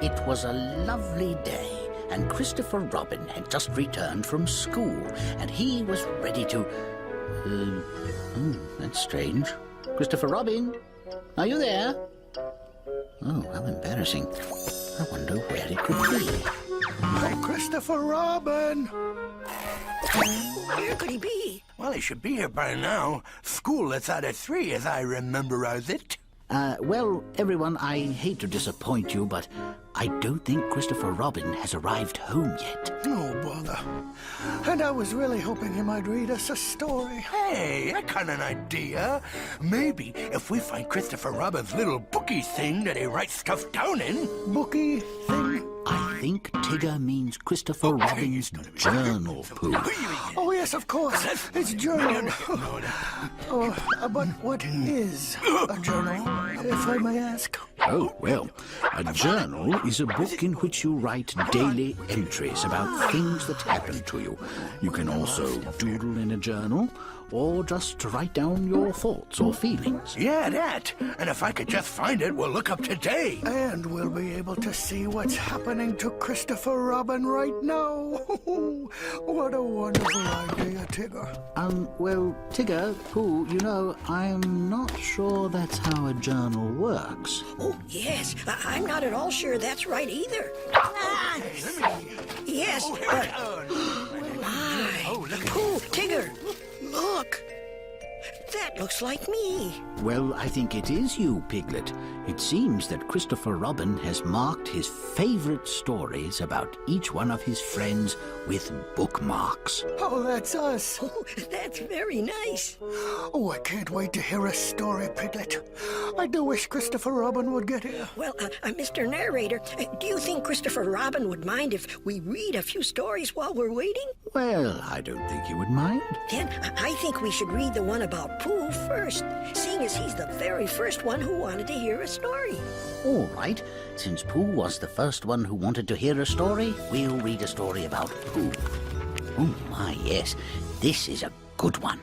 It was a lovely day, and Christopher Robin had just returned from school, and he was ready to... that's strange. Christopher Robin, are you there? Oh, how embarrassing. I wonder where it could be. Oh, Christopher Robin! Where could he be? Well, he should be here by now. School lets out at 3, as I remember it. Well, everyone, I hate to disappoint you, but I don't think Christopher Robin has arrived home yet. Oh, bother. And I was really hoping he might read us a story. Hey, I got an idea. Maybe if we find Christopher Robin's little bookie thing that he writes stuff down in. Bookie thing? I think Tigger means Christopher Robin's journal, Pooh. Oh, yes, of course. It's journal. But what is a journal, if I may ask? Oh, well, a journal is a book in which you write daily entries about things that happen to you. You can also doodle in a journal, or just write down your thoughts or feelings. Yeah, that. And if I could just find it, we'll look up today. And we'll be able to see what's happening to Christopher Robin right now. What a wonderful idea, Tigger. Well, Tigger, Pooh, you know, I'm not sure that's how a journal works. Oh, yes. I'm not at all sure that's right either. Yes, but... My. Pooh, Tigger, look. That looks like me. Well, I think it is you, Piglet. It seems that Christopher Robin has marked his favorite stories about each one of his friends with bookmarks. Oh, that's us. Oh, that's very nice. Oh, I can't wait to hear a story, Piglet. I do wish Christopher Robin would get here. Well, Mr. Narrator, do you think Christopher Robin would mind if we read a few stories while we're waiting? Well, I don't think he would mind. Then I think we should read the one about Pooh first, seeing as he's the very first one who wanted to hear a story. All right. Since Pooh was the first one who wanted to hear a story, we'll read a story about Pooh. Oh, my, yes. This is a good one.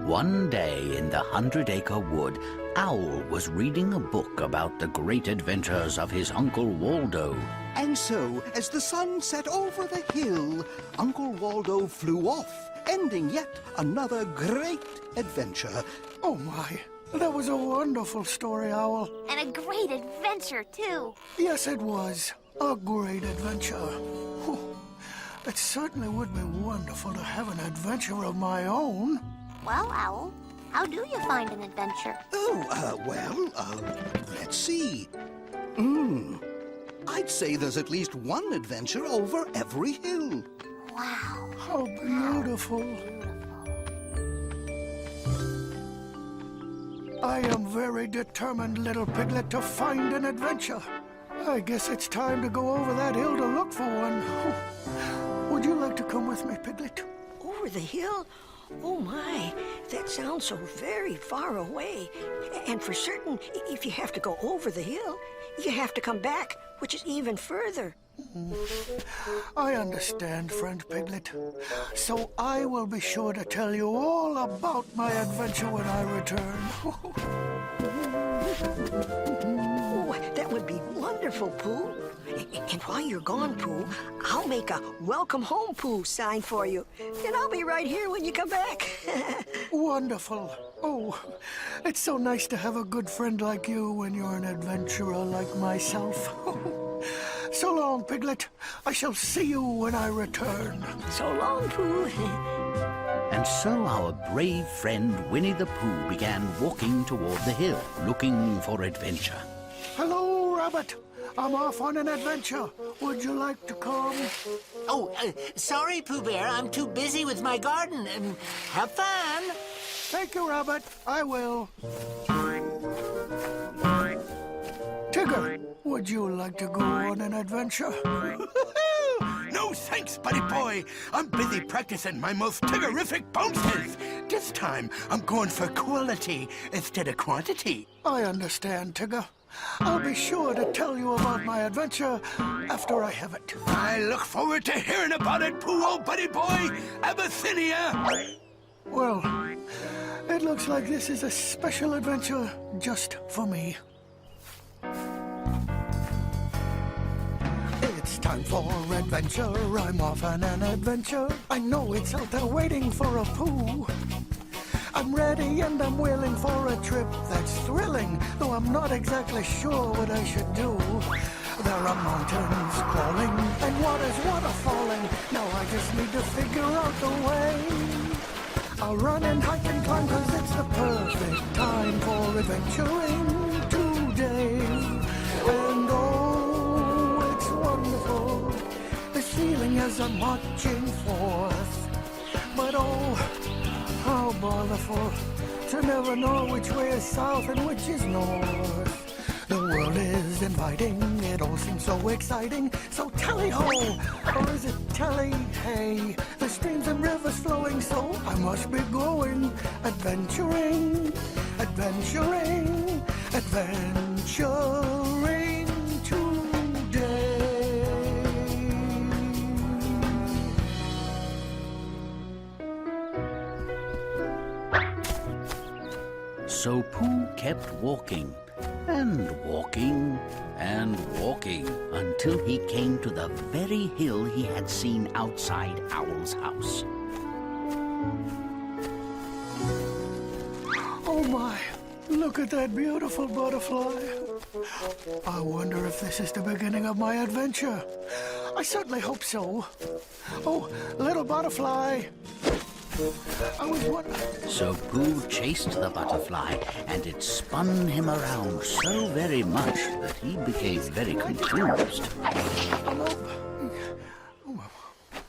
One day in the 100-acre wood, Owl was reading a book about the great adventures of his Uncle Waldo. And so, as the sun set over the hill, Uncle Waldo flew off, ending yet another great adventure. Oh, my. That was a wonderful story, Owl. And a great adventure, too. Yes, it was. A great adventure. Whew. It certainly would be wonderful to have an adventure of my own. Well, Owl, how do you find an adventure? Let's see. I'd say there's at least one adventure over every hill. Wow. How beautiful. I am very determined, little Piglet, to find an adventure. I guess it's time to go over that hill to look for one. Would you like to come with me, Piglet? Over the hill? Oh, my. That sounds so very far away. And for certain, if you have to go over the hill, you have to come back, which is even further. I understand, friend Piglet. So I will be sure to tell you all about my adventure when I return. Oh, that would be wonderful, Pooh. And while you're gone, Pooh, I'll make a welcome home, Pooh sign for you. And I'll be right here when you come back. Wonderful. Oh, it's so nice to have a good friend like you when you're an adventurer like myself. So long, Piglet. I shall see you when I return. So long, Pooh. And so our brave friend Winnie the Pooh began walking toward the hill, looking for adventure. Hello, Rabbit. I'm off on an adventure. Would you like to come? Oh, sorry, Pooh Bear. I'm too busy with my garden. Have fun. Thank you, Rabbit. I will. Tigger, would you like to go on an adventure? No thanks, buddy boy. I'm busy practicing my most Tiggerific bounces. This time, I'm going for quality instead of quantity. I understand, Tigger. I'll be sure to tell you about my adventure after I have it. I look forward to hearing about it, Pooh, old buddy boy. Abyssinia. Well, it looks like this is a special adventure just for me. It's time for adventure. I'm off on an adventure. I know it's out there waiting for a pooh. I'm ready and I'm willing for a trip that's thrilling, though I'm not exactly sure what I should do. There are mountains crawling and water's waterfalling. Now I just need to figure out the way. I'll run and hike and climb 'cause it's the perfect time for adventuring today. And oh, it's wonderful, this feeling as I'm marching forth. But oh, how botherful to never know which way is south and which is north. The world is inviting, it all seems so exciting. So tally-ho, or is it tally-hey? The streams and rivers flowing, so I must be going adventuring, adventuring, adventuring today. So Pooh kept walking and walking and walking until he came to the very hill he had seen outside Owl's house. Oh my, look at that beautiful butterfly. I wonder if this is the beginning of my adventure. I certainly hope so. Oh, little butterfly. I was wondering. So Pooh chased the butterfly, and it spun him around so very much that he became very confused.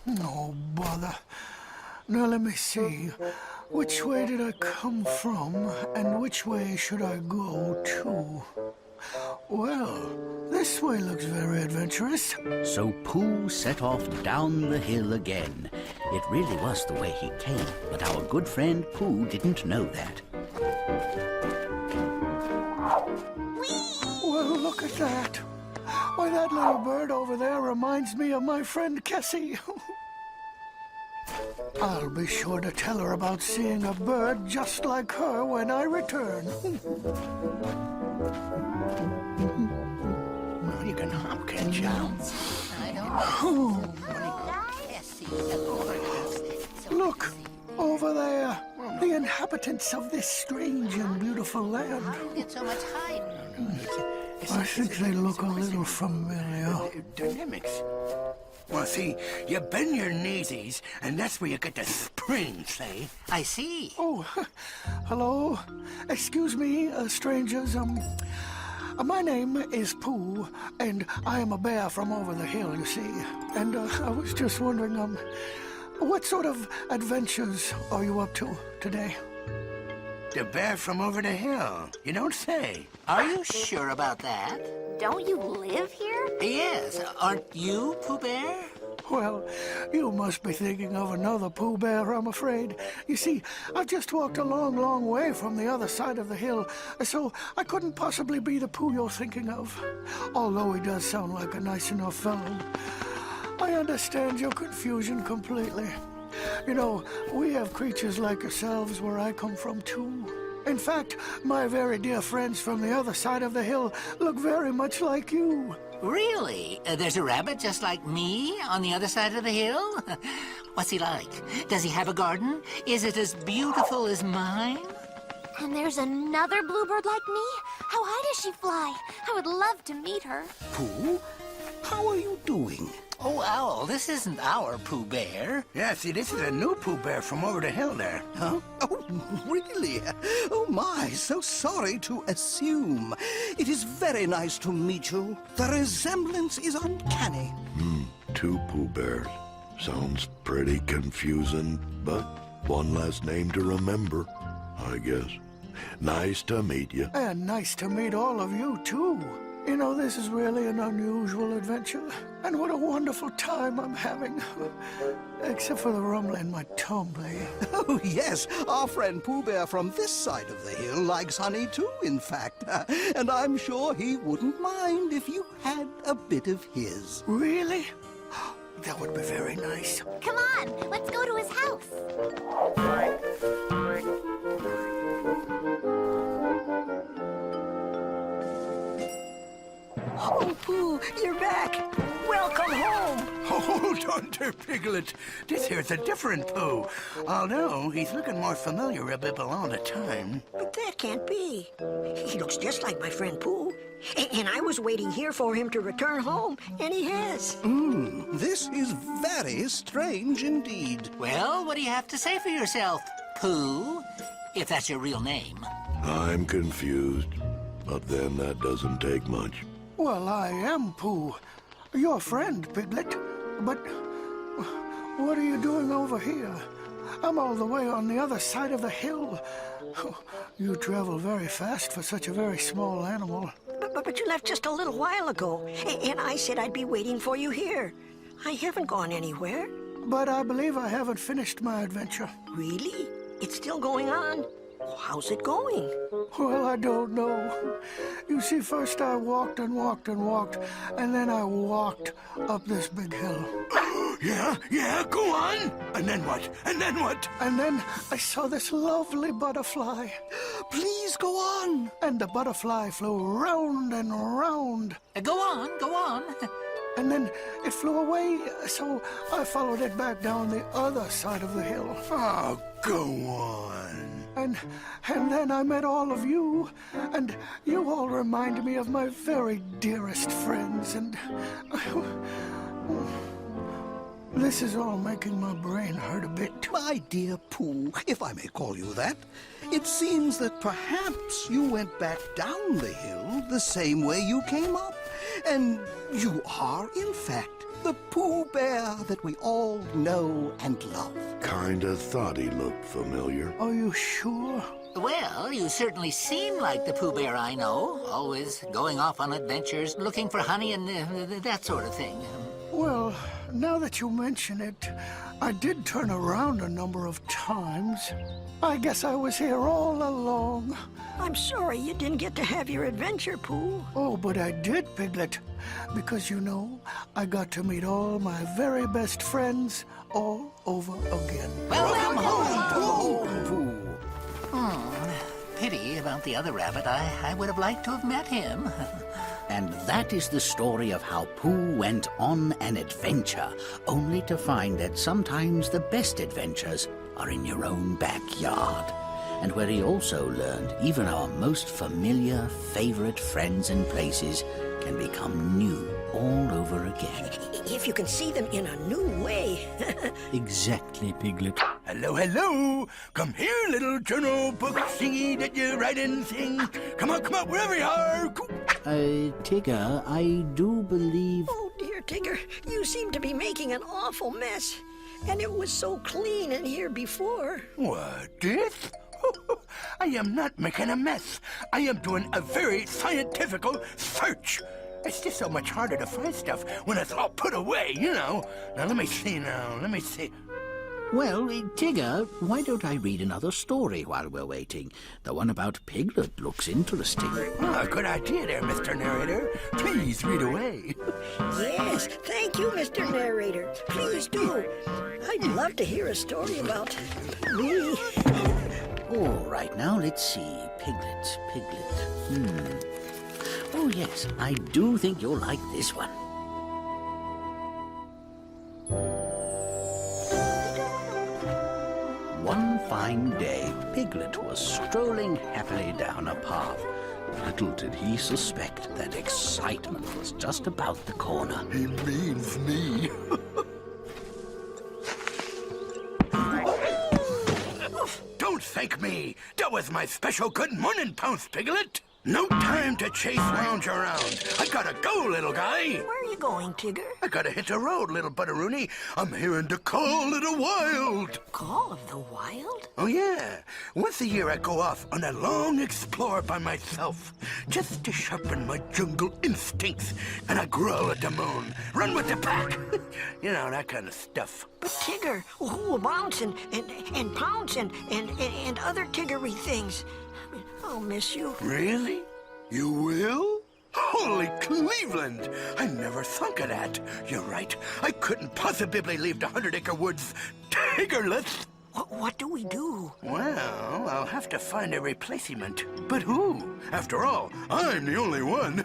No bother. Now let me see. Which way did I come from, and which way should I go to? Well, this way looks very adventurous. So Pooh set off down the hill again. It really was the way he came, but our good friend Pooh didn't know that. Well, look at that. Why, that little bird over there reminds me of my friend Cassie. I'll be sure to tell her about seeing a bird just like her when I return. Well, you can hop, can't you? I don't Look, over there, the inhabitants of this strange and beautiful land. get so much hide. I think they look a little familiar. Dynamics. Well, see, you bend your kneesies, and that's where you get the spring, say. I see. Oh, hello. Excuse me, strangers. My name is Pooh, and I am a bear from over the hill, you see. And I was just wondering, what sort of adventures are you up to today? The bear from over the hill. You don't say. Are you sure about that? Don't you live here? Yes. Aren't you, Pooh Bear? Well, you must be thinking of another Pooh Bear, I'm afraid. You see, I've just walked a long, long way from the other side of the hill, so I couldn't possibly be the Pooh you're thinking of. Although he does sound like a nice enough fellow. I understand your confusion completely. You know, we have creatures like yourselves where I come from, too. In fact, my very dear friends from the other side of the hill look very much like you. Really? There's a rabbit just like me on the other side of the hill? What's he like? Does he have a garden? Is it as beautiful as mine? And there's another bluebird like me? How high does she fly? I would love to meet her. Pooh, how are you doing? Oh, Owl, this isn't our Pooh Bear. Yeah, see, this is a new Pooh Bear from over the hill there. Huh? Oh, really? Oh, my, so sorry to assume. It is very nice to meet you. The resemblance is uncanny. Two Pooh Bears. Sounds pretty confusing, but one last name to remember, I guess. Nice to meet you. And nice to meet all of you, too. You know, this is really an unusual adventure. And what a wonderful time I'm having. Except for the rumble in my tummy. Oh, yes, our friend Pooh Bear from this side of the hill likes honey too, in fact. And I'm sure he wouldn't mind if you had a bit of his. Really? That would be very nice. Come on, let's go to his house. Oh, Pooh, you're back. Well Welcome home. Hold on there, Piglet. This here's a different Pooh. Although he's looking more familiar a bit all the time. But that can't be. He looks just like my friend Pooh. And I was waiting here for him to return home, and he has. This is very strange indeed. Well, what do you have to say for yourself, Pooh? If that's your real name. I'm confused, but then that doesn't take much. Well, I am Pooh, your friend, Piglet. But what are you doing over here? I'm all the way on the other side of the hill. You travel very fast for such a very small animal. But you left just a little while ago, and I said I'd be waiting for you here. I haven't gone anywhere. But I believe I haven't finished my adventure. Really? It's still going on? How's it going? Well, I don't know. You see, first I walked and walked and walked, and then I walked up this big hill. Yeah, go on. And then what? And then what? And then I saw this lovely butterfly. Please go on. And the butterfly flew round and round. Go on. And then it flew away, so I followed it back down the other side of the hill. Oh, go on. And then I met all of you, and you all remind me of my very dearest friends, and this is all making my brain hurt a bit. My dear Pooh, if I may call you that, it seems that perhaps you went back down the hill the same way you came up. And you are, in fact, the Pooh Bear that we all know and love. Kinda thought he looked familiar. Are you sure? Well, you certainly seem like the Pooh Bear I know. Always going off on adventures, looking for honey and that sort of thing. Well, now that you mention it, I did turn around a number of times. I guess I was here all along. I'm sorry you didn't get to have your adventure, Pooh. Oh, but I did, Piglet. Because, you know, I got to meet all my very best friends all over again. Welcome home, Pooh. Pity about the other rabbit. I would have liked to have met him. And that is the story of how Pooh went on an adventure, only to find that sometimes the best adventures are in your own backyard. And where he also learned even our most familiar, favorite friends and places can become new all over again. If you can see them in a new way. Exactly, Piglet. Hello. Come here, little journal book thingy that you write and sing. Come on, wherever you are. Tigger, I do believe... Oh, dear Tigger, you seem to be making an awful mess. And it was so clean in here before. What, this? I am not making a mess. I am doing a very scientifical search. It's just so much harder to find stuff when it's all put away, you know. Now, let me see. Well, Tigger, why don't I read another story while we're waiting? The one about Piglet looks interesting. Oh, good idea there, Mr. Narrator. Please read away. Yes, thank you, Mr. Narrator. Please do. I'd love to hear a story about me. All right, now let's see. Piglet. Oh, yes, I do think you'll like this one. One fine day, Piglet was strolling happily down a path. Little did he suspect that excitement was just about the corner. He means me. Don't thank me. That was my special good morning pounce, Piglet. No time to chase round you around. I gotta go, little guy. Where are you going, Tigger? I gotta hit the road, little butteroony. I'm hearing the call of the wild. Call of the wild? Oh, yeah. Once a year I go off on a long explore by myself, just to sharpen my jungle instincts. And I growl at the moon, run with the pack. You know, that kind of stuff. But Tigger, who will bounce and pounce and other Tiggery things? I'll miss you. Really? You will? Holy Cleveland! I never thunk of that. You're right. I couldn't possibly leave the 100-acre woods Tiggerless. What do we do? Well, I'll have to find a replacement. But who? After all, I'm the only one.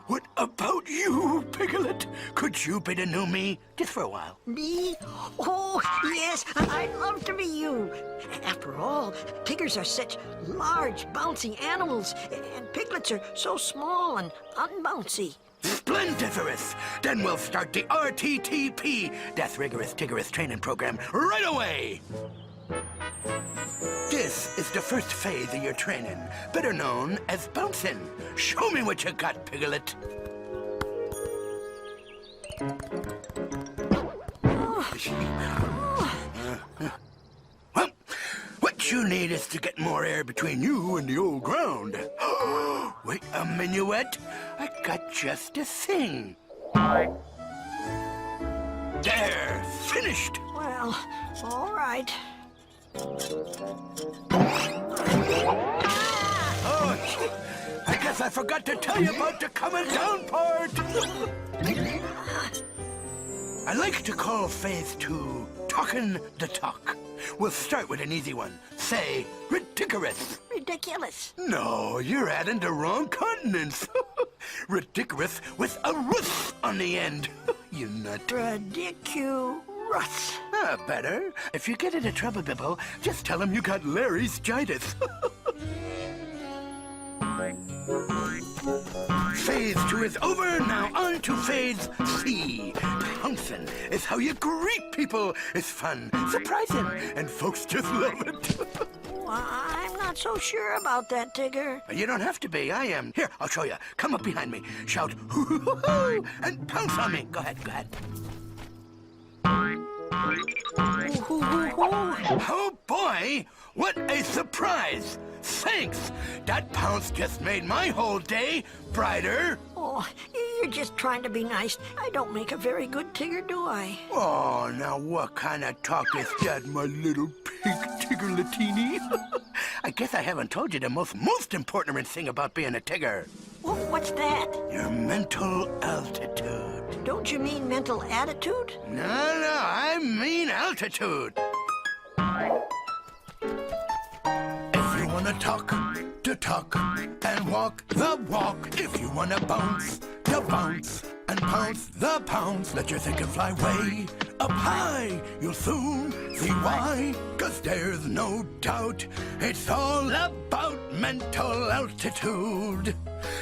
What about you, Piglet? Could you be the new me? Just for a while. Me? Oh, yes, I'd love to be you. After all, tigers are such large, bouncy animals, and piglets are so small and unbouncy. Splendiferous! Then we'll start the RTTP, Death Rigorous Tigorous Training Program, right away! This is the first phase of your training, better known as bouncing. Show me what you got, Piglet. Well, what you need is to get more air between you and the old ground. Wait a minuet. I got just a thing. There, finished. Well, all right. Oh, I guess I forgot to tell you about the coming down part. I like to call phase 2 talking the talk. We'll start with an easy one. Say, ridiculous. Ridiculous. No, you're adding the wrong consonants. Ridiculous with a ruth on the end. You nut. Ridiculous. Better. If you get into trouble, Bibble, just tell him you got Larry's jitis. Phase 2 is over, now on to phase C. Pouncing is how you greet people. It's fun, surprising, and folks just love it. I'm not so sure about that, Tigger. You don't have to be, I am. Here, I'll show you. Come up behind me, shout, hoo-hoo-hoo, and pounce on me. Go ahead, go ahead. Oh boy, what a surprise! Thanks! That pounce just made my whole day brighter. Oh, you're just trying to be nice. I don't make a very good Tigger, do I? Oh, now what kind of talk is that, my little pink Tigger-latini? I guess I haven't told you the most important thing about being a Tigger. What's that? Your mental altitude. Don't you mean mental attitude? No, I mean altitude. If you wanna talk the talk and walk the walk, if you wanna bounce the bounce and pounce the pounce, let your thinking fly way up high. You'll soon see why, 'cause there's no doubt it's all about mental altitude.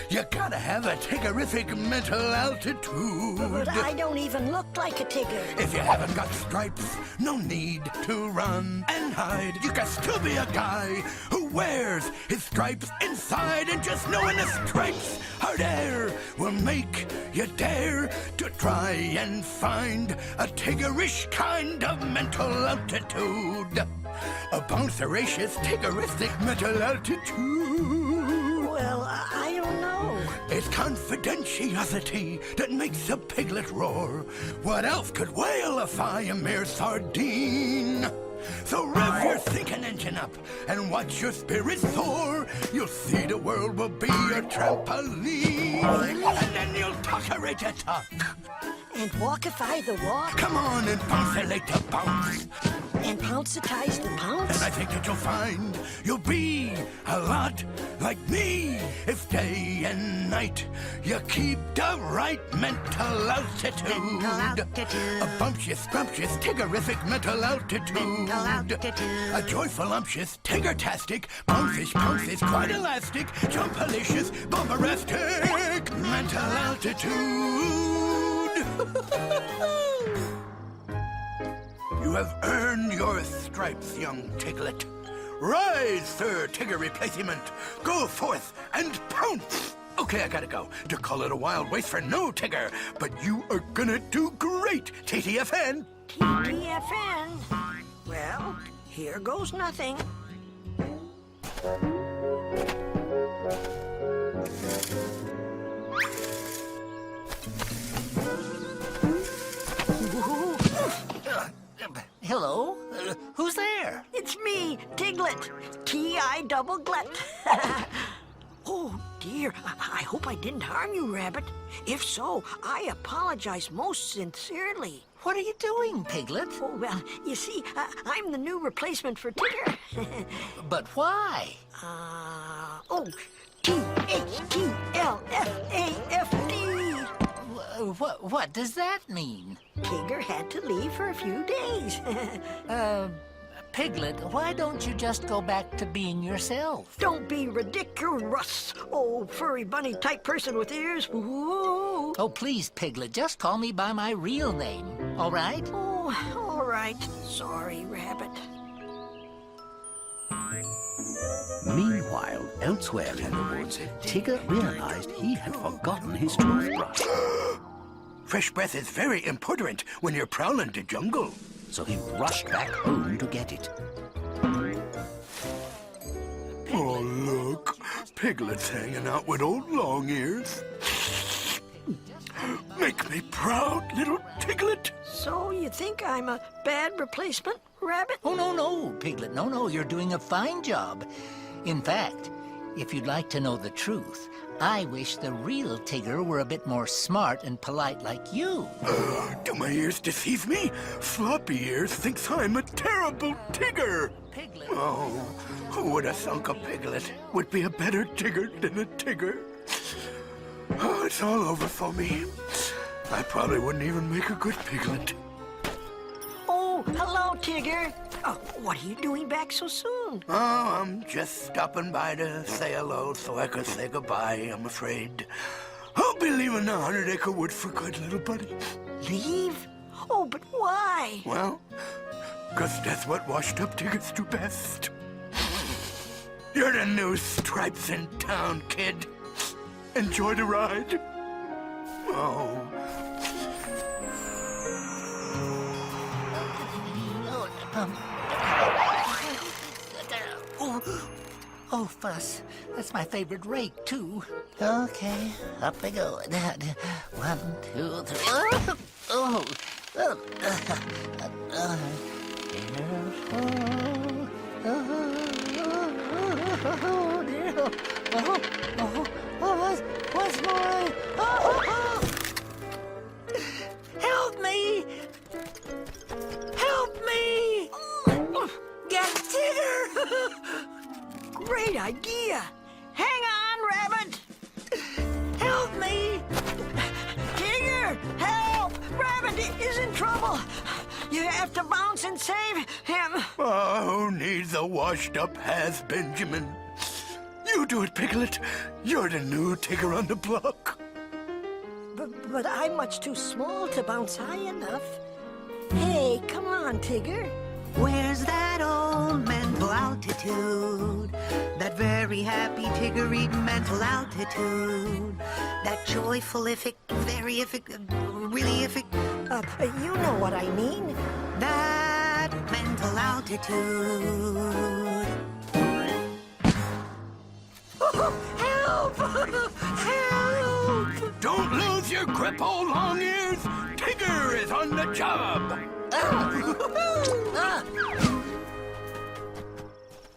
You gotta have a Tiggerific mental altitude. But I don't even look like a Tigger. If you haven't got stripes, no need to run and hide. You can still be a guy who wears his stripes inside, and just knowing the stripes are there will make you dare to try and find a Tiggerish kind of mental altitude. A bounceracious, Tiggeristic mental altitude. Well, I don't know. It's confidentiality that makes a piglet roar. What else could whalify a mere sardine? So rev your thinking engine up and watch your spirits soar. You'll see the world will be your trampoline, and then you'll talkerate the talk. And walkify the walk. Come on and bouncelate the bounce. And pouncetize the pounce. And I think that you'll find you'll be a lot like me if day and night you keep the right mental altitude. A bumptious, scrumptious, Tiggerific mental altitude. A joyful, umptious, Tiggertastic, bounce-ish, pounce-ish, quite elastic, jumpalicious, bumperastic mental altitude. You have earned your stripes, young Tiglet. Rise, Sir Tigger Replacement. Go forth and pounce. Okay, I gotta go. To call it a wild waste for no Tigger, but you are gonna do great, TTFN. TTFN? Well, here goes nothing. Hello? Who's there? It's me, Tiglet. T-I-double-glet. Oh, dear, I hope I didn't harm you, Rabbit. If so, I apologize most sincerely. What are you doing, Piglet? Oh, well, you see, I'm the new replacement for Tigger. But why? T-H-T-L-F-A-F-D. What does that mean? Tigger had to leave for a few days. Piglet, why don't you just go back to being yourself? Don't be ridiculous, oh, furry bunny type person with ears. Ooh. Oh, please, Piglet, just call me by my real name, all right? Oh, all right. Sorry, Rabbit. Meanwhile, elsewhere in the woods, Tigger realized he had forgotten his toothbrush. Fresh breath is very important when you're prowling the jungle. So he rushed back home to get it. Oh, look. Piglet's hanging out with old Long Ears. Make me proud, little Tiglet. So you think I'm a bad replacement, Rabbit? Oh, no, Piglet, no, you're doing a fine job. In fact, if you'd like to know the truth, I wish the real Tigger were a bit more smart and polite like you. Do my ears deceive me? Floppy Ears thinks I'm a terrible Tigger. Piglet. Oh, who would have thunk a Piglet would be a better Tigger than a Tigger? Oh, it's all over for me. I probably wouldn't even make a good Piglet. Oh, hello, Tigger. Oh, what are you doing back so soon? Oh, I'm just stopping by to say hello so I could say goodbye, I'm afraid. I'll be leaving the 100-acre wood for good, little buddy. Leave? Oh, but why? Well, 'cause that's what washed-up Tiggers do best. You're the new stripes in town, kid. Enjoy the ride. Oh. Oh, Fuss, that's my favorite rake, too. Okay, up we go. 1, 2, 3. Oh, dear. What's more? Help me! Help me! Get Tigger! Great idea. Hang on, Rabbit. Help me! Tigger, help! Rabbit is in trouble. You have to bounce and save him. Oh, who needs a washed-up has-Benjamin? You do it, Piglet. You're the new Tigger on the block. But I'm much too small to bounce high enough. Hey, come on, Tigger. Where's that old mental altitude? That very happy Tiggery mental altitude. That joyful-ific, very-ific, really-ific. You know what I mean. That mental altitude. Help! Help! Don't lose your grip, old Long Ears. Tigger is on the job.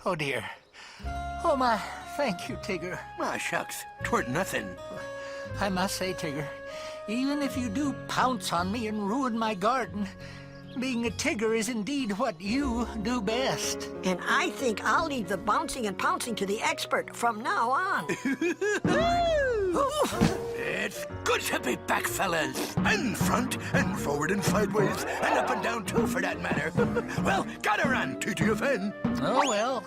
Oh, dear. Oh, my. Thank you, Tigger. Ah, shucks. 'Tweren't nothing. I must say, Tigger, even if you do pounce on me and ruin my garden, being a Tigger is indeed what you do best. And I think I'll leave the bouncing and pouncing to the expert from now on. It's good to be back, fellas. And front, and forward, and sideways, and up and down, too, for that matter. Well, gotta run, TTFN. Oh, well.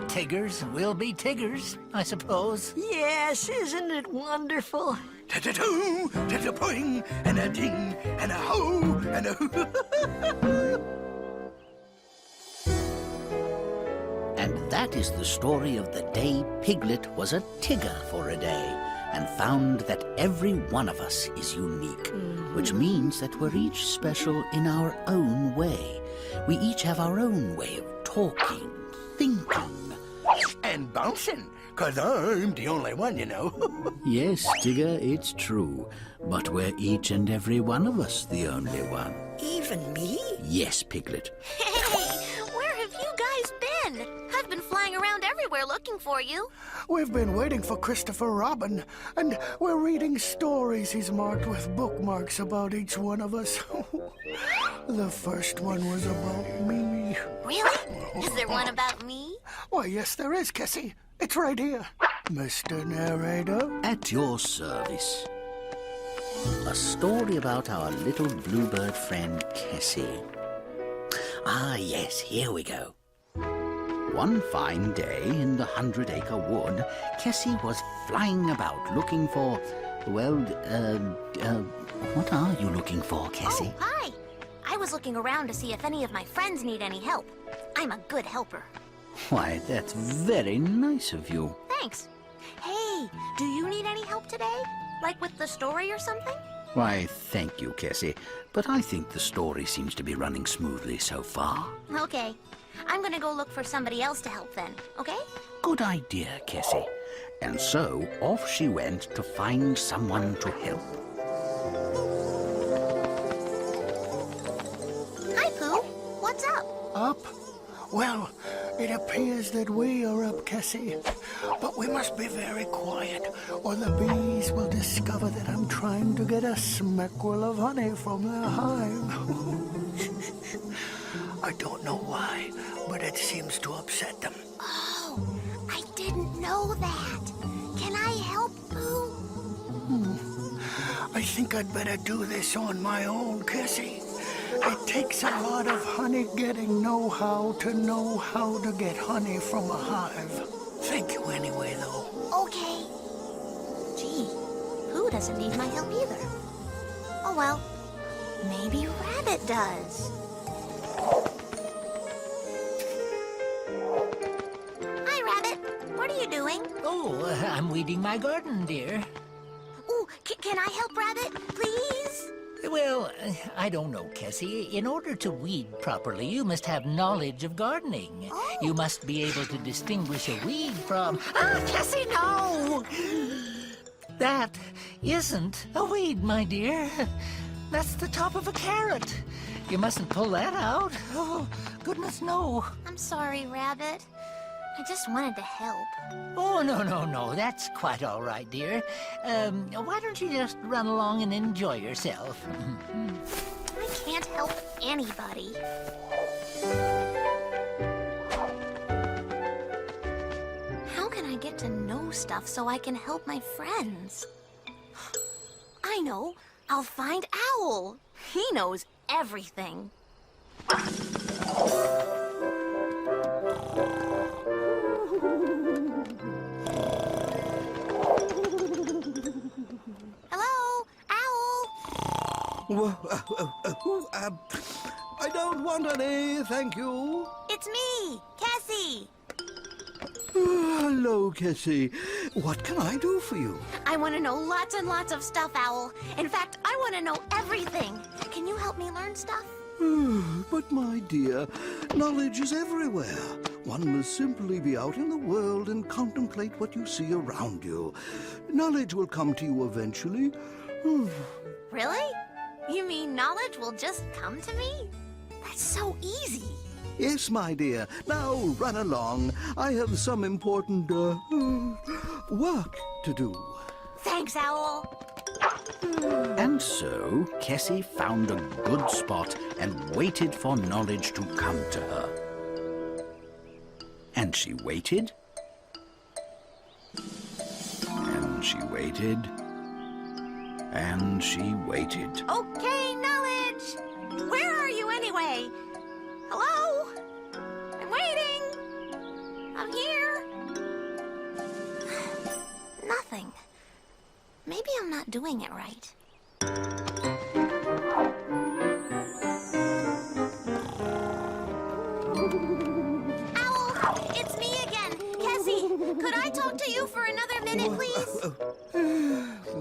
Tiggers will be Tiggers, I suppose. Yes, isn't it wonderful? Ta-ta-too, ta-ta-poing, and a ding, and a ho, and a And that is the story of the day Piglet was a Tigger for a day and found that every one of us is unique, which means that we're each special in our own way. We each have our own way of talking, thinking. and bouncing, 'cause I'm the only one, you know. Yes, Tigger, it's true. But we're each and every one of us the only one. Even me? Yes, Piglet. Hey, where have you guys been? I've been flying around everywhere we're looking for you. We've been waiting for Christopher Robin, and we're reading stories he's marked with bookmarks about each one of us. The first one was about me. Really? Is there one about me? Why, yes, there is, Cassie. It's right here. Mr. Narrator. At your service. A story about our little bluebird friend, Cassie. Ah, yes, here we go. One fine day in the 100-acre wood, Cassie was flying about looking for, well, what are you looking for, Cassie? Oh, hi. I was looking around to see if any of my friends need any help. I'm a good helper. Why, that's very nice of you. Thanks. Hey, do you need any help today? Like with the story or something? Why, thank you, Cassie. But I think the story seems to be running smoothly so far. Okay. I'm gonna go look for somebody else to help then, okay? Good idea, Cassie. And so off she went to find someone to help. Hi, Pooh. What's up? Up? Well, it appears that we are up, Cassie. But we must be very quiet, or the bees will discover that I'm trying to get a smeckwell of honey from their hive. I don't know why, but it seems to upset them. Oh, I didn't know that. Can I help, Pooh? I think I'd better do this on my own, Cassie. It takes a lot of honey-getting know-how to get honey from a hive. Thank you anyway, though. Okay. Gee, Pooh doesn't need my help either. Oh well, maybe Rabbit does. Hi, Rabbit. What are you doing? Oh, I'm weeding my garden, dear. Ooh, can I help, Rabbit, please? Well, I don't know, Cassie. In order to weed properly, you must have knowledge of gardening. Oh. You must be able to distinguish a weed from... Ah, Cassie, no! That isn't a weed, my dear. That's the top of a carrot. You mustn't pull that out. Oh, goodness, no. I'm sorry, Rabbit. I just wanted to help. Oh, no. That's quite all right, dear. Why don't you just run along and enjoy yourself? I can't help anybody. How can I get to know stuff so I can help my friends? I know. I'll find Owl. He knows everything. Hello, Owl. I don't want any, thank you. It's me, Cassie. Hello, Cassie. What can I do for you? I want to know lots and lots of stuff, Owl. In fact, I want to know everything. Can you help me learn stuff? But, my dear, knowledge is everywhere. One must simply be out in the world and contemplate what you see around you. Knowledge will come to you eventually. Really? You mean knowledge will just come to me? That's so easy. Yes, my dear. Now run along. I have some important work to do. Thanks, Owl. And so Cassie found a good spot and waited for knowledge to come to her. And she waited. And she waited. And she waited. Okay, knowledge. Where are you anyway? Hello? I'm waiting. I'm here. Nothing. Maybe I'm not doing it right. Owl, it's me again. Cassie, could I talk to you for another minute, please?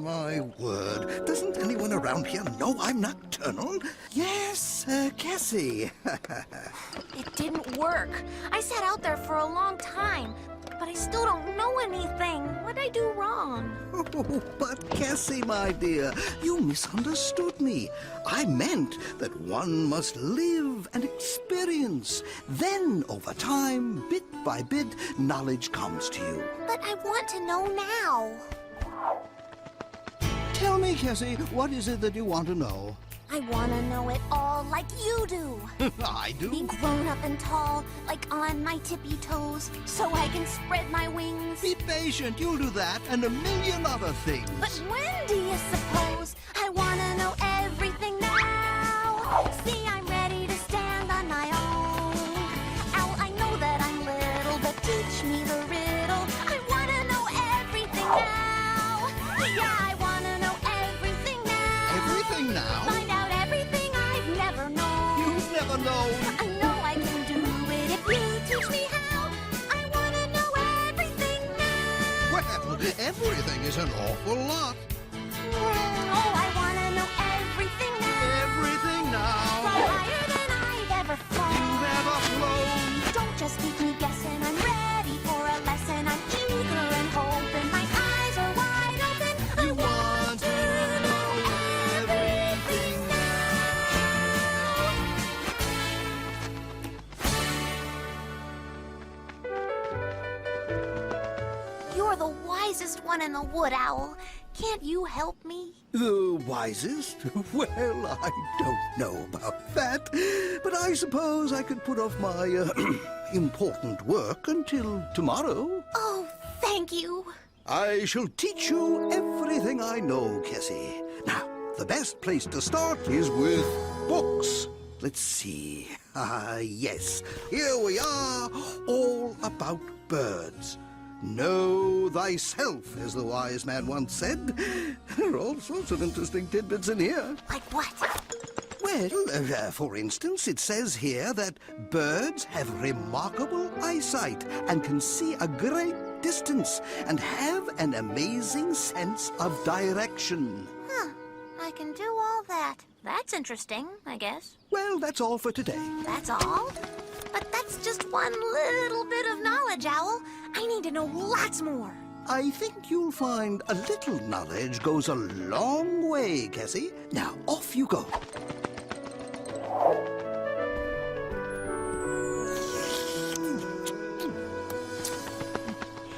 My word. Doesn't anyone around here know I'm nocturnal? Yes, Cassie. It didn't work. I sat out there for a long time, but I still don't know anything. What'd I do wrong? along. Oh, but Cassie, my dear, you misunderstood me. I meant that one must live and experience. Then, over time, bit by bit, knowledge comes to you. But I want to know now. Tell me, Cassie, what is it that you want to know? I want to know it all like you do. I do? Be grown up and tall, like on my tippy toes, so I can spread my wings. Be patient, you'll do that and a million other things. But when do you suppose I want to know everything now? See, I'm ready to stand on my own. Owl, I know that I'm little, but teach me the riddle. I want to know everything now. Yeah, I want to know everything now. Everything now? Find out everything I've never known. You've never known. I know I can do it if you teach me how. I want to know everything now. Well, everything is an awful lot. Oh, I want to know everything now. Everything Fly now. higher than I've ever flown. You've ever flown. Don't just keep me guessing. I'm ready for a lesson. I'm eager and hoping. My eyes are wide open. I You want to know everything You're the wisest one in the wood, Owl. Can't you help me? The wisest? Well, I don't know about that. But I suppose I could put off my important work until tomorrow. Oh, thank you. I shall teach you everything I know, Cassie. Now, the best place to start is with books. Let's see. Yes. Here we are, all about birds. Know thyself, as the wise man once said. There are all sorts of interesting tidbits in here. Like what? Well, for instance, it says here that birds have remarkable eyesight and can see a great distance and have an amazing sense of direction. Huh. I can do all that. That's interesting, I guess. Well, that's all for today. That's all? But that's just one little bit of knowledge, Owl. I need to know lots more. I think you'll find a little knowledge goes a long way, Cassie. Now, off you go.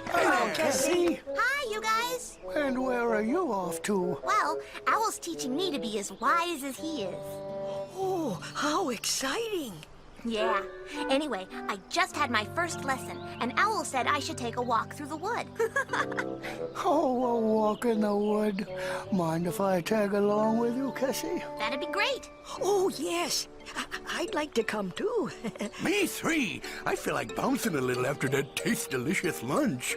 Hello, Cassie. Hi, you guys. And where are you off to? Well, Owl's teaching me to be as wise as he is. Oh, how exciting. Yeah. Anyway, I just had my first lesson, and Owl said I should take a walk through the wood. Oh, a walk in the wood. Mind if I tag along with you, Cassie? That'd be great. Oh, yes. I'd like to come too. Me three. I feel like bouncing a little after that taste-delicious lunch.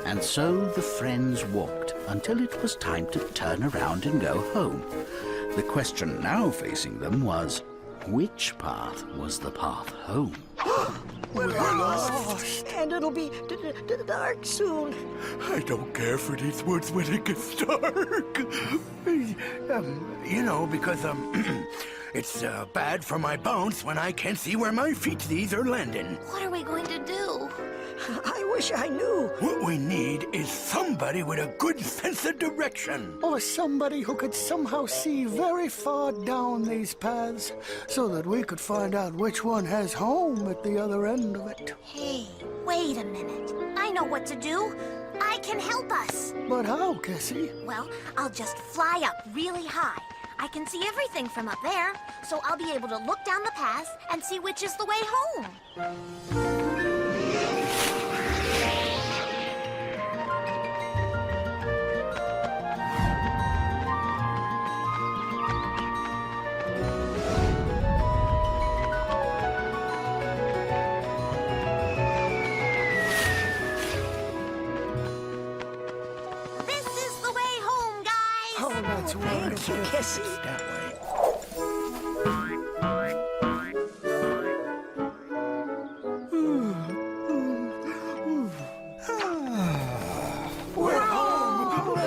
And so the friends walked until it was time to turn around and go home. The question now facing them was, which path was the path home? We're lost. And it'll be dark soon. I don't care for these woods when it gets dark. You know, because, it's bad for my bones when I can't see where my feetsies are landing. What are we going to do? I wish I knew. What we need is somebody with a good sense of direction. Or somebody who could somehow see very far down these paths so that we could find out which one has home at the other end of it. Hey, wait a minute. I know what to do. I can help us. But how, Cassie? Well, I'll just fly up really high. I can see everything from up there, so I'll be able to look down the path and see which is the way home. This is the way home, guys. Oh, that's wonderful. Thank you, Cassie. That way. We're home!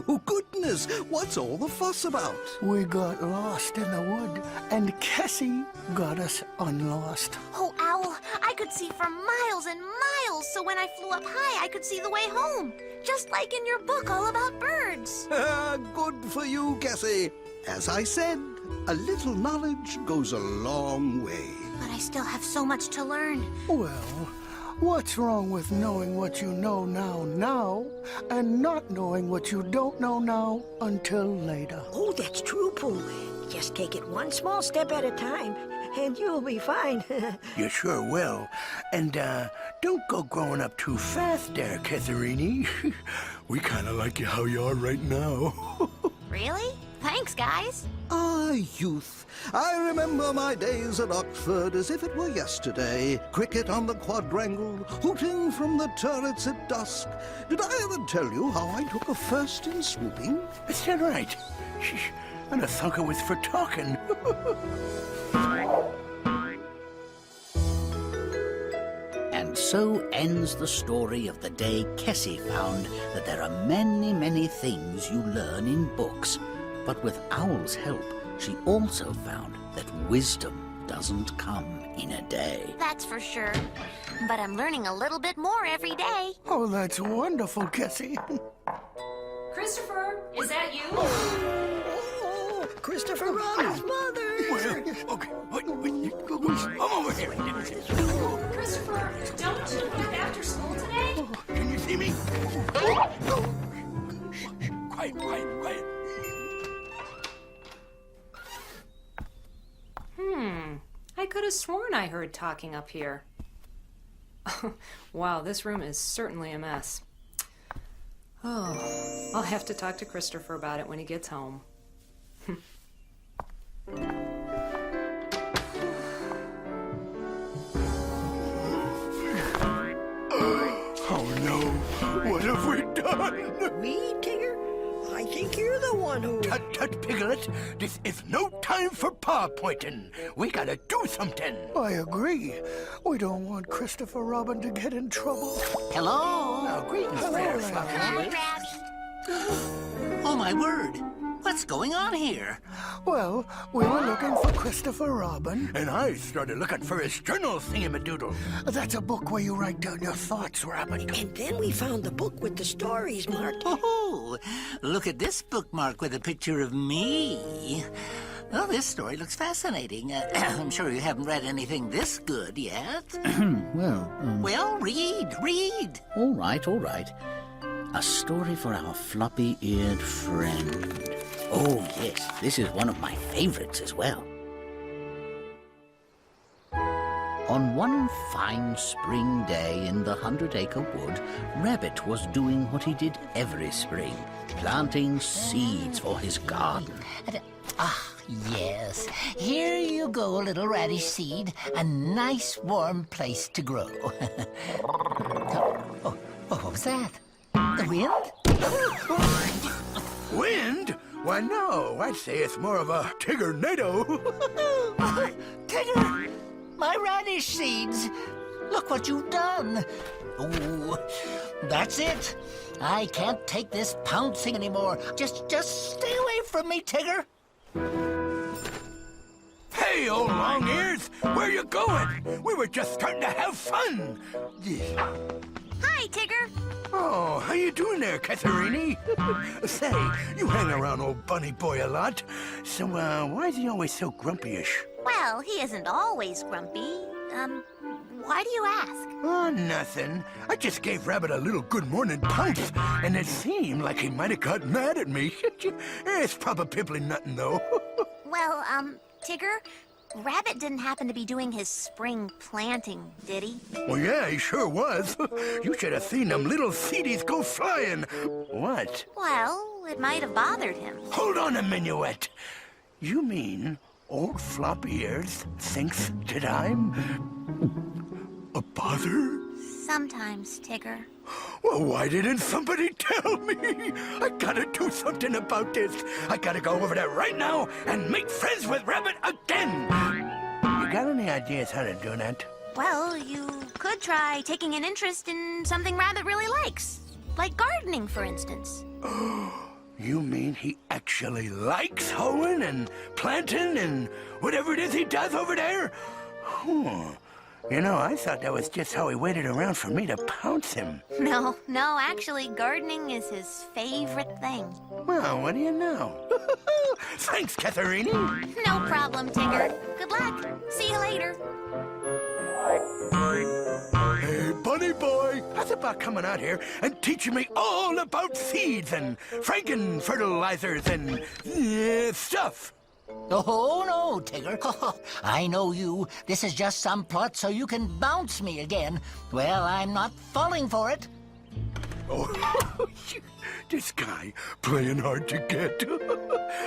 Oh, goodness, what's all the fuss about? We got lost in the wood, and Cassie got us unlost. Oh, Owl, I could see for miles and miles, so when I flew up high, I could see the way home. Just like in your book all about birds. Good for you, Cassie. As I said, a little knowledge goes a long way. But I still have so much to learn. Well, what's wrong with knowing what you know now, and not knowing what you don't know now until later? Oh, that's true, Pooh. Just take it one small step at a time, and you'll be fine. You sure will. And, don't go growing up too fast there, Catherine. We kind of like you how you are right now. Really? Thanks, guys. Ah, youth. I remember my days at Oxford as if it were yesterday. Cricket on the quadrangle, hooting from the turrets at dusk. Did I ever tell you how I took a first in swooping? Is that right? Sheesh, I'd have thunk it was for talking. And so ends the story of the day Kessie found that there are many, many things you learn in books. But with Owl's help, she also found that wisdom doesn't come in a day. That's for sure. But I'm learning a little bit more every day. Oh, that's wonderful, Cassie. Christopher, is that you? Oh, Christopher Robin's mother! Well, okay, I'm over here. Christopher, don't you work after school today? Can you see me? Quiet, quiet, quiet. I could have sworn I heard talking up here. Wow, this room is certainly a mess. Oh, I'll have to talk to Christopher about it when he gets home. Oh no, what have we done? We, Tigger? I think you're the one who... Tut, tut, Piglet. This is no time for paw pointing. We gotta do something. I agree. We don't want Christopher Robin to get in trouble. Hello? Now, greetings there, Floppy. Oh, my word. What's going on here? Well, we were looking for Christopher Robin. And I started looking for his journal thingamadoodle. That's a book where you write down your thoughts, Rabbit. And then we found the book with the stories marked. Oh, look at this bookmark with a picture of me. Well, this story looks fascinating. I'm sure you haven't read anything this good yet. Well, read. All right, all right. A story for our floppy-eared friend. Oh, yes, this is one of my favorites as well. On one fine spring day in the 100-acre wood, Rabbit was doing what he did every spring, planting seeds for his garden. Yes. Here you go, little radish seed. A nice warm place to grow. Oh, what was that? The wind? Wind? Why, no. I'd say it's more of a Tigger-nado. Tigger! My radish seeds! Look what you've done! Oh, that's it! I can't take this pouncing anymore. Just stay away from me, Tigger! Hey, old long ears! Where you going? We were just starting to have fun. Hi, Tigger. Oh, how you doing there, Catherine? Say, you hang around old Bunny Boy a lot. So, why is he always so grumpy-ish? Well, he isn't always grumpy. Why do you ask? Oh, nothing. I just gave Rabbit a little good morning pounce, and it seemed like he might have got mad at me. It's probably nothing, though. Well, Tigger, Rabbit didn't happen to be doing his spring planting, did he? Well, yeah, he sure was. You should have seen them little seedies go flying. What? Well, it might have bothered him. Hold on a minuet. You mean old Floppy Ears thinks that I'm a bother? Sometimes, Tigger. Well, why didn't somebody tell me? I gotta do something about this. I gotta go over there right now and make friends with Rabbit again. You got any ideas how to do that? Well, you could try taking an interest in something Rabbit really likes. Like gardening, for instance. You mean he actually likes hoeing and planting and whatever it is he does over there? Huh. You know, I thought that was just how he waited around for me to pounce him. No, actually, gardening is his favorite thing. Well, what do you know? Thanks, Catherine. No problem, Tigger. Good luck. See you later. Hey, bunny boy, how's about coming out here and teaching me all about seeds and franken fertilizers and stuff? Oh, no, Tigger. I know you. This is just some plot so you can bounce me again. Well, I'm not falling for it. Oh, this guy playing hard to get.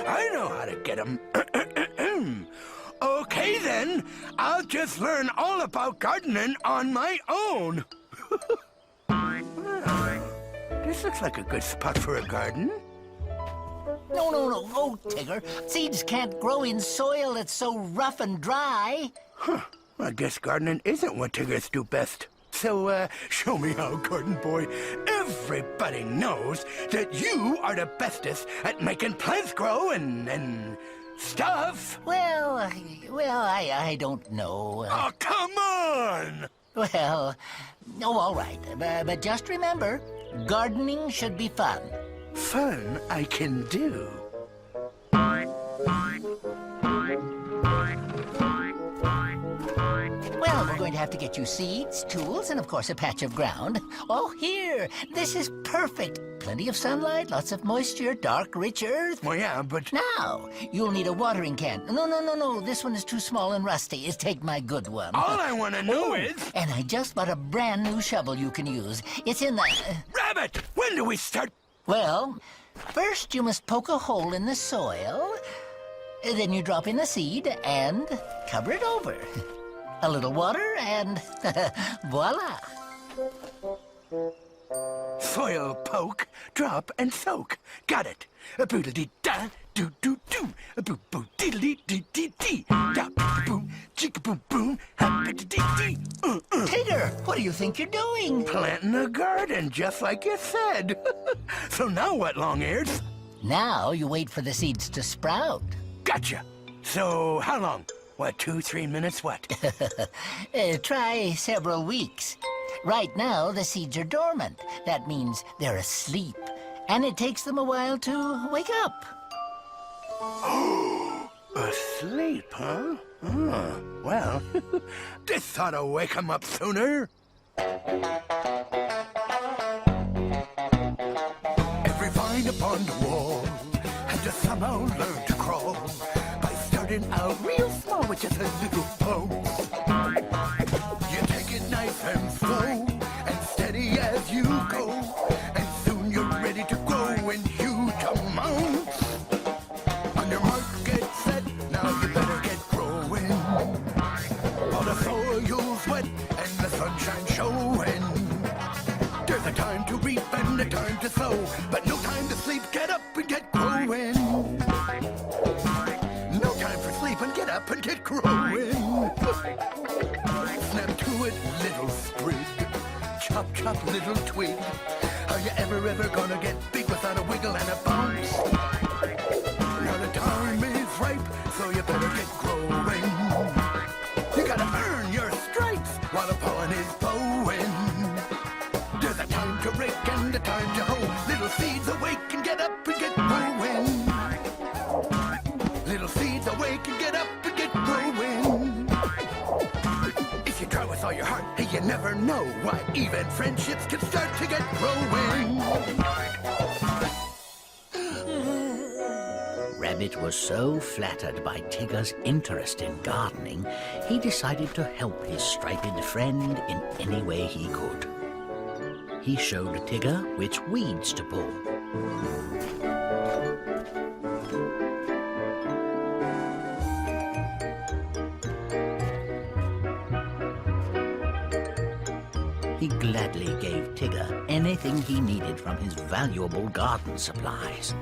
I know how to get him. Okay, then. I'll just learn all about gardening on my own. Well, this looks like a good spot for a garden. No. Oh, Tigger. Seeds can't grow in soil that's so rough and dry. Huh. I guess gardening isn't what Tiggers do best. So, show me how, Garden Boy. Everybody knows that you are the bestest at making plants grow and stuff. Well, I don't know. Oh, come on! Well, all right. But just remember, gardening should be fun. Fun I can do. Well, we're going to have to get you seeds, tools, and of course a patch of ground. Oh, here! This is perfect. Plenty of sunlight, lots of moisture, dark, rich earth. Well, yeah, but... Now, you'll need a watering can. No. This one is too small and rusty. Take my good one. All I want to know is... And I just bought a brand new shovel you can use. It's in the... Rabbit! When do we start? Well, first you must poke a hole in the soil. Then you drop in a seed and cover it over. A little water and voila. Soil poke, drop, and soak. Got it. A boodle-dee-da, do-do-do. A boo-boo-diddle-dee-dee-dee-dee. Da-boom, chicka-boom-boom, ha-ba-dee-dee-dee. Tigger, what do you think you're doing? Planting a garden, just like you said. So now what, Long-Ears? Now you wait for the seeds to sprout. Gotcha. So how long? What, 2-3 minutes, what? Try several weeks. Right now, the seeds are dormant. That means they're asleep. And it takes them a while to wake up. Asleep, huh? Oh, well, this ought to wake 'em up sooner. Every vine upon the wall had to somehow learn to crawl by starting out real small with just a little poke. You take it nice and slow and steady as you go, and soon you're ready to grow in huge amounts. On your mark, get set, now you better get growing. All the soil's wet and the sunshine showing. There's a time to reap and a time to sow, but no time to sleep. Get up and get growing. No time for sleep and get up and get growing. Snap to it, little sprig. Chop, chop, little twig. Are you ever gonna get big without a wiggle and a bounce? Now the time is ripe, so you better get growing. You gotta earn your stripes while the pollen is blowing. There's a time to rake and a time to hoe. Little seeds awake and get up and get growing. Little seeds awake and get up and get growing. If you try with all your heart, hey, you never know why even friendships can start to get growing. Rabbit was so flattered by Tigger's interest in gardening, he decided to help his striped friend in any way he could. He showed Tigger which weeds to pull. He gladly gave Tigger anything he needed from his valuable garden supplies.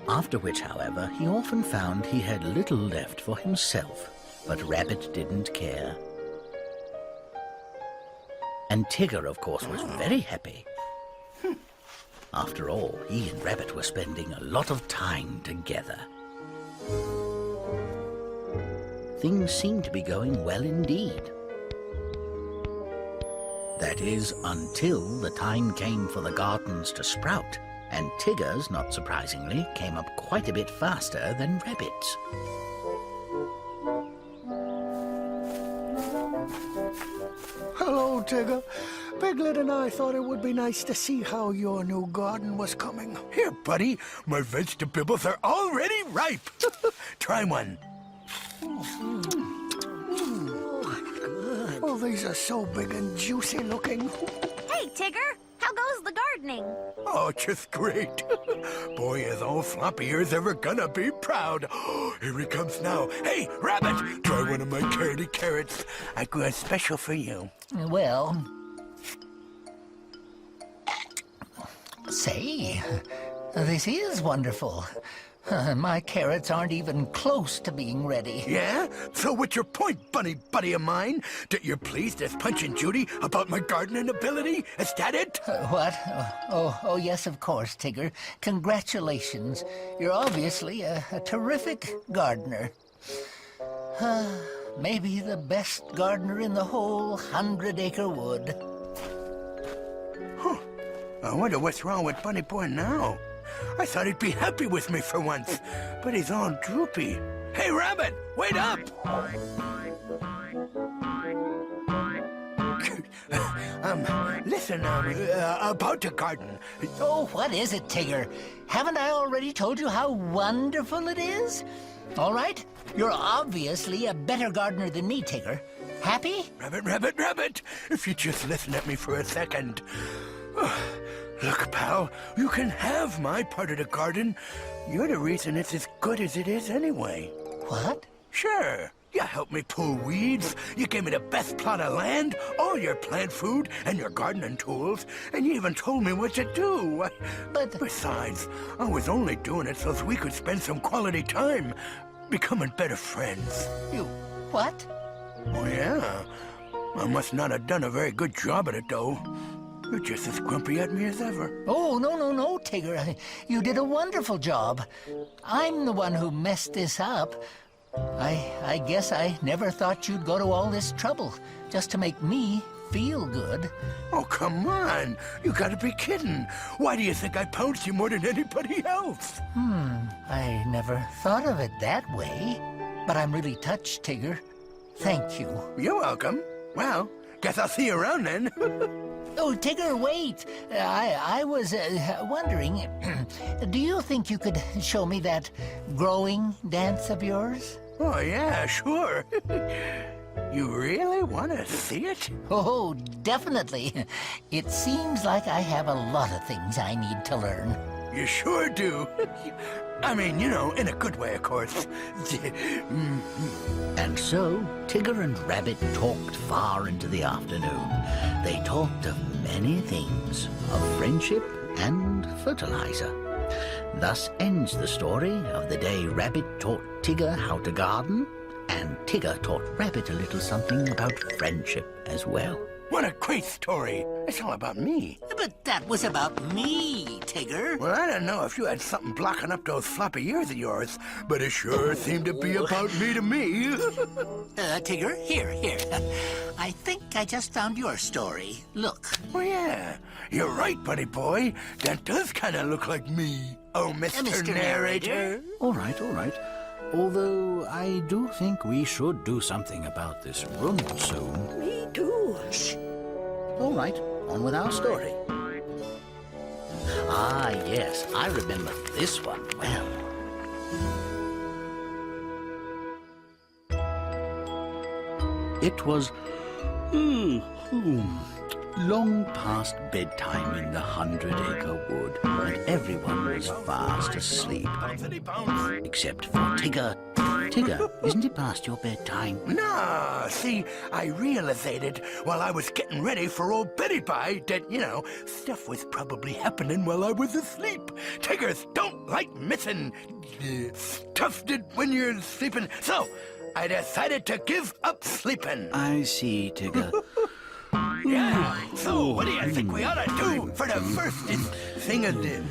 After which, however, he often found he had little left for himself, but Rabbit didn't care. And Tigger, of course, was very happy. After all, he and Rabbit were spending a lot of time together. things seemed to be going well indeed. That is, until the time came for the gardens to sprout, and Tigger's, not surprisingly, came up quite a bit faster than Rabbit's. Hello, Tigger. Piglet and I thought it would be nice to see how your new garden was coming. Here, buddy, my vegetables are already ripe. Try one. Oh, these are so big and juicy looking. Hey, Tigger, how goes the gardening? Oh, just great. Boy, is old Floppy Ears ever gonna be proud. Here he comes now. Hey, Rabbit, try one of my carrots. I grew a special for you. Well, say, this is wonderful. My carrots aren't even close to being ready. Yeah? So what's your point, bunny buddy of mine? That you're pleased as Punch and Judy about my gardening ability? Is that it? What? Oh, yes, of course, Tigger. Congratulations. You're obviously a terrific gardener. Maybe the best gardener in the whole 100-acre wood. I wonder what's wrong with Bunny Boy now. I thought he'd be happy with me for once, but he's all droopy. Hey, Rabbit, wait up! Listen, about the garden. Oh, what is it, Tigger? Haven't I already told you how wonderful it is? All right, you're obviously a better gardener than me, Tigger. Happy? Rabbit, if you just listen at me for a second. Look, pal, you can have my part of the garden. You're the reason it's as good as it is anyway. What? Sure. You helped me pull weeds, you gave me the best plot of land, all your plant food, and your gardening tools, and you even told me what to do. But... Besides, I was only doing it so we could spend some quality time, becoming better friends. You... what? Oh, yeah. I must not have done a very good job at it, though. You're just as grumpy at me as ever. Oh, no, Tigger. You did a wonderful job. I'm the one who messed this up. I guess I never thought you'd go to all this trouble just to make me feel good. Oh, come on. You gotta be kidding. Why do you think I pounced you more than anybody else? I never thought of it that way. But I'm really touched, Tigger. Thank you. You're welcome. Well, guess I'll see you around then. Oh, Tigger, wait. I was wondering, do you think you could show me that growing dance of yours? Oh, yeah, sure. You really want to see it? Oh, definitely. It seems like I have a lot of things I need to learn. You sure do. I mean, you know, in a good way, of course. And so, Tigger and Rabbit talked far into the afternoon. They talked of many things, of friendship and fertilizer. Thus ends the story of the day Rabbit taught Tigger how to garden, and Tigger taught Rabbit a little something about friendship as well. What a great story. It's all about me. But that was about me, Tigger. Well, I don't know if you had something blocking up those floppy ears of yours, but it sure seemed to be about me to me. Tigger, here. I think I just found your story. Look. Oh, yeah. You're right, buddy boy. That does kind of look like me. Oh, Mr. Narrator. All right. Although I do think we should do something about this room soon. Me too. Shh. All right, on with our story. Ah, yes, I remember this one well. It was long past bedtime in the 100-acre wood, and everyone was fast asleep. Except for Tigger. Tigger, isn't it past your bedtime? Nah, see, I realized while I was getting ready for old Betty Bye that, you know, stuff was probably happening while I was asleep. Tiggers don't like missing stuff when you're sleeping, so I decided to give up sleeping. I see, Tigger. Yeah, so what do you think we ought to do for the first thing of the...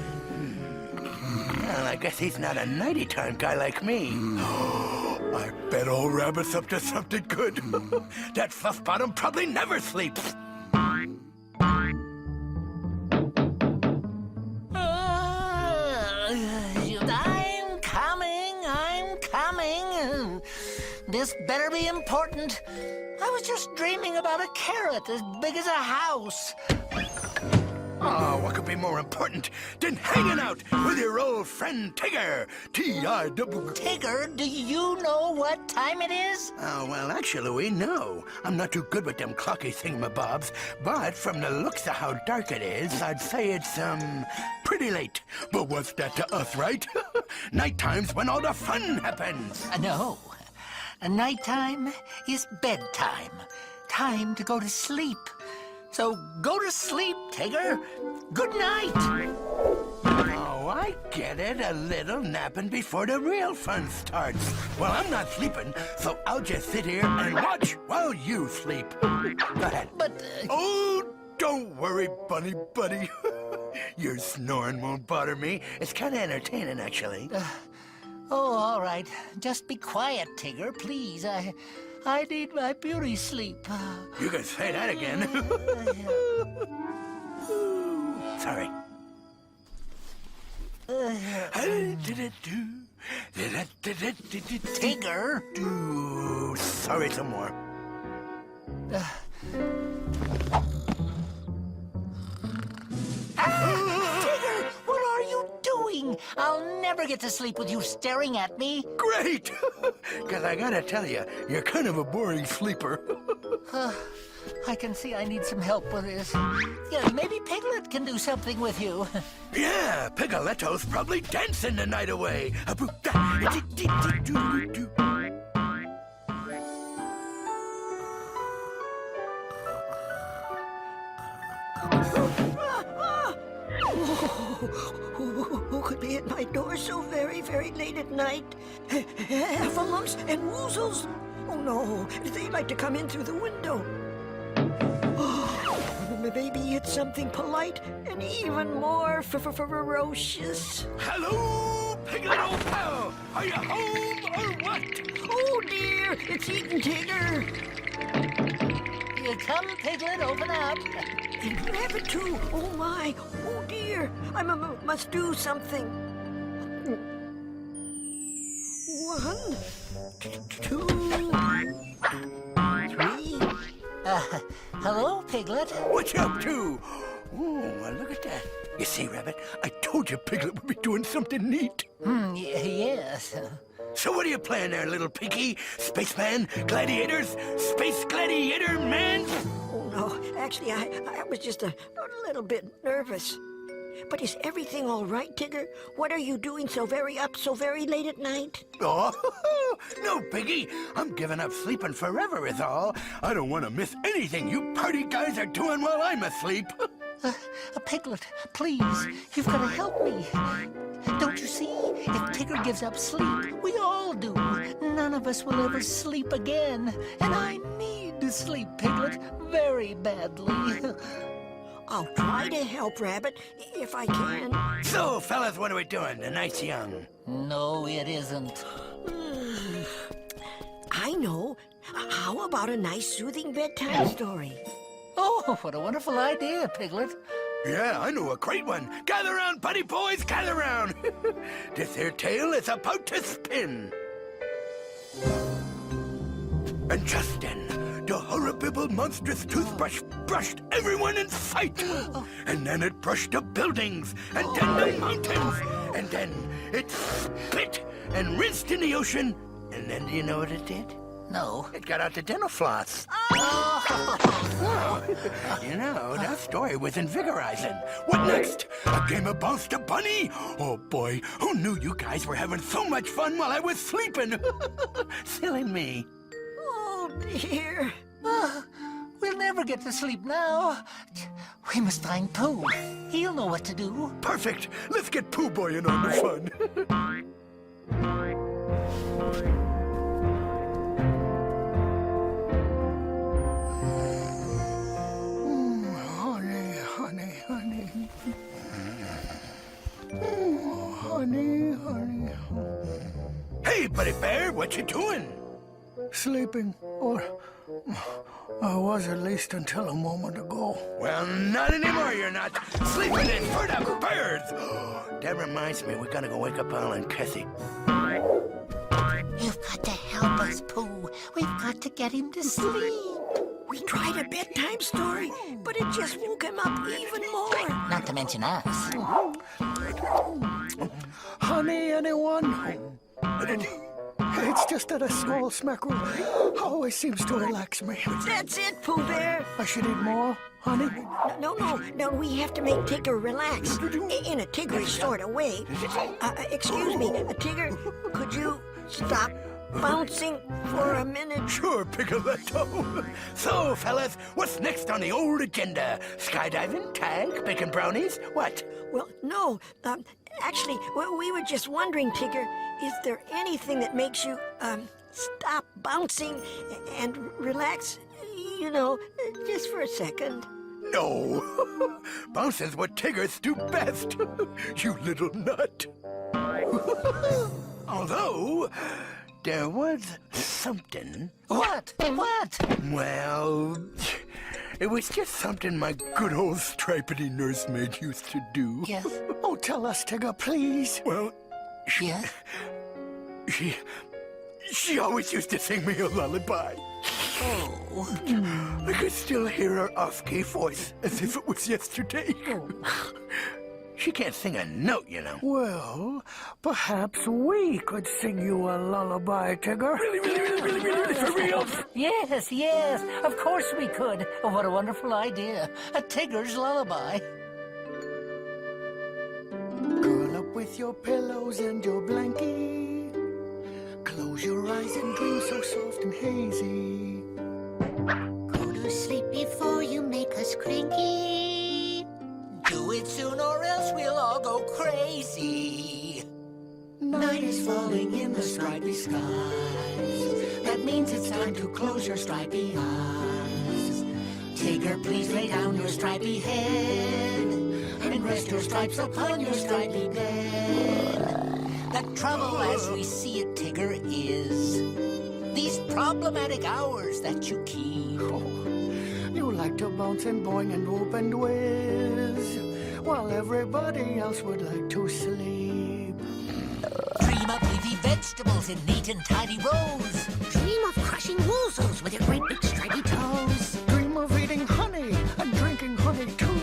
Well, I guess he's not a nighty-time guy like me. I bet old Rabbit's up to something good. That fluff bottom probably never sleeps. I'm coming. This better be important. I was just dreaming about a carrot as big as a house. Oh, what could be more important than hanging out with your old friend Tigger? T-I-double... Tigger, do you know what time it is? Oh, well, actually, no. I'm not too good with them clocky thingamabobs, but from the looks of how dark it is, I'd say it's, pretty late. But what's that to us, right? Nighttime's when all the fun happens. No. Nighttime is bedtime. Time to go to sleep. So go to sleep, Tigger. Good night. Oh, I get it. A little napping before the real fun starts. Well, I'm not sleeping, so I'll just sit here and watch while you sleep. Go ahead. But... Oh, don't worry, Bunny Buddy. Your snoring won't bother me. It's kind of entertaining, actually. Oh, all right. Just be quiet, Tigger, please. I need my beauty sleep. You can say that again. Sorry. Tigger? Sorry, some more. Tigger, what are you doing? I'll never get to sleep with you staring at me. Great! Because I gotta tell you, you're kind of a boring sleeper. I can see I need some help with this. Yeah, maybe Piglet can do something with you. Yeah, Pigoletto's probably dancing the night away. Who could be at my door so very, very late at night? Heffalumps and woozles. Oh, no. They'd like to come in through the window. Maybe it's something polite and even more ferocious. Hello, Piglet old pal. Are you home or what? Oh, dear. It's Eatin' Tigger. You come, Piglet, open up. And Rabbit, too. Oh, my. Oh, dear. I must do something. 1, 2, 3. Hello, Piglet. What you up to? Oh, well, look at that. You see, Rabbit, I told you Piglet would be doing something neat. Yes. So what are you playing there, little piggy? Spaceman? Gladiators? Space gladiator man? Oh, no. Actually, I was just a little bit nervous. But is everything all right, Tigger? What are you doing so very late at night? Oh, no, Piggy. I'm giving up sleeping forever is all. I don't want to miss anything you party guys are doing while I'm asleep. Piglet, please, you've got to help me. Don't you see? If Tigger gives up sleep, we all do. None of us will ever sleep again. And I need to sleep, Piglet, very badly. I'll try to help, Rabbit, if I can. So, fellas, what are we doing? The night's young. No, it isn't. I know. How about a nice, soothing bedtime story? Oh, what a wonderful idea, Piglet. Yeah, I know a great one. Gather round, buddy boys, gather round. This here tale is about to spin. And just then, the horrible, monstrous toothbrush brushed everyone in sight. And then it brushed the buildings, and then the mountains, and then it spit and rinsed in the ocean. And then do you know what it did? No. It got out the dental floss. You know, that story was invigorizing. What next? A game of Bounce the Bunny? Oh, boy, who knew you guys were having so much fun while I was sleeping? Silly me. Oh, dear. We'll never get to sleep now. We must find Pooh. He'll know what to do. Perfect. Let's get Pooh Boy in on the fun. Hey, Buddy Bear, what you doing? Sleeping, or I was at least until a moment ago. Well, not anymore, you're not. Sleeping in for the birds. That reminds me, we gotta go wake up Al and Kathy. You've got to help us, Pooh. We've got to get him to sleep. We tried a bedtime story, but it just woke him up even more. Not to mention us. Honey, anyone? It's just that a small smackerel always seems to relax me. That's it, Pooh Bear. I should eat more, honey. No, we have to make Tigger relax. In a Tiggerish sort of way. Excuse me, Tigger, could you stop bouncing for a minute? Sure, Picoletto. So, fellas, what's next on the old agenda? Skydiving, tag, bacon brownies, what? Well, no. Actually, we were just wondering, Tigger, is there anything that makes you, stop bouncing and relax, you know, just for a second? No. Bouncing's what Tiggers do best. You little nut. Although, there was something. What? What? Well, it was just something my good old stripedy nursemaid used to do. Yes. Oh, tell us, Tigger, please. Well, Yes? she always used to sing me a lullaby. Oh. I could still hear her off-key voice as if it was yesterday. She can't sing a note, you know. Well, perhaps we could sing you a lullaby, Tigger. Really, for real? Yes, of course we could. Oh, what a wonderful idea. A Tigger's lullaby. Curl up with your pillows and your blankie. Close your eyes and dream so soft and hazy. Go to sleep before you make us cranky. Do it soon or else we'll all go crazy. Night is falling in the stripy skies. That means it's time to close your stripy eyes. Tigger, please lay down your stripy head and rest your stripes upon your stripy bed. The trouble as we see it, Tigger, is these problematic hours that you keep. You like to bounce and boing and whoop and whiz, while everybody else would like to sleep. Dream of leafy vegetables in neat and tidy rows. Dream of crushing woozles with your great big stripy toes. Dream of eating honey and drinking honey too.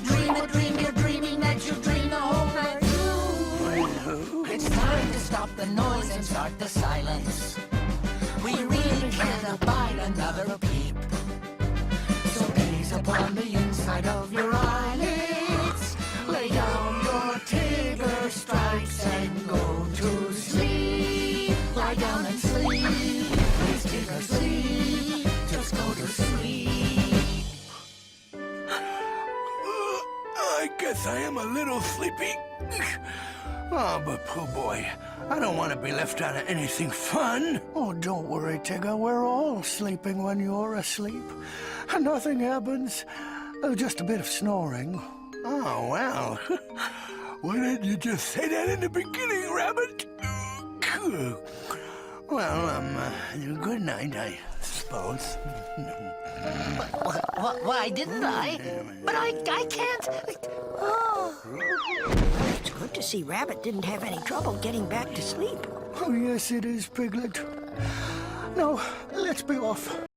Dream a dream you're dreaming that you dream the whole night through. It's time to stop the noise and start the silence. We really can't abide another peep. So gaze upon the inside of your eyelids. Lay down your Tigger stripes and go to sleep. Lie down and sleep. Please, Tigger, sleep. Just go to sleep. I guess I am a little sleepy. Oh, but Pooh Boy, I don't want to be left out of anything fun. Oh, don't worry, Tigger. We're all sleeping when you're asleep. Nothing happens. Just a bit of snoring. Oh, well. Why didn't you just say that in the beginning, Rabbit? Well, good night, I suppose. Why didn't I? But I can't. It's good to see Rabbit didn't have any trouble getting back to sleep. Oh, yes, it is, Piglet. Now, let's be off.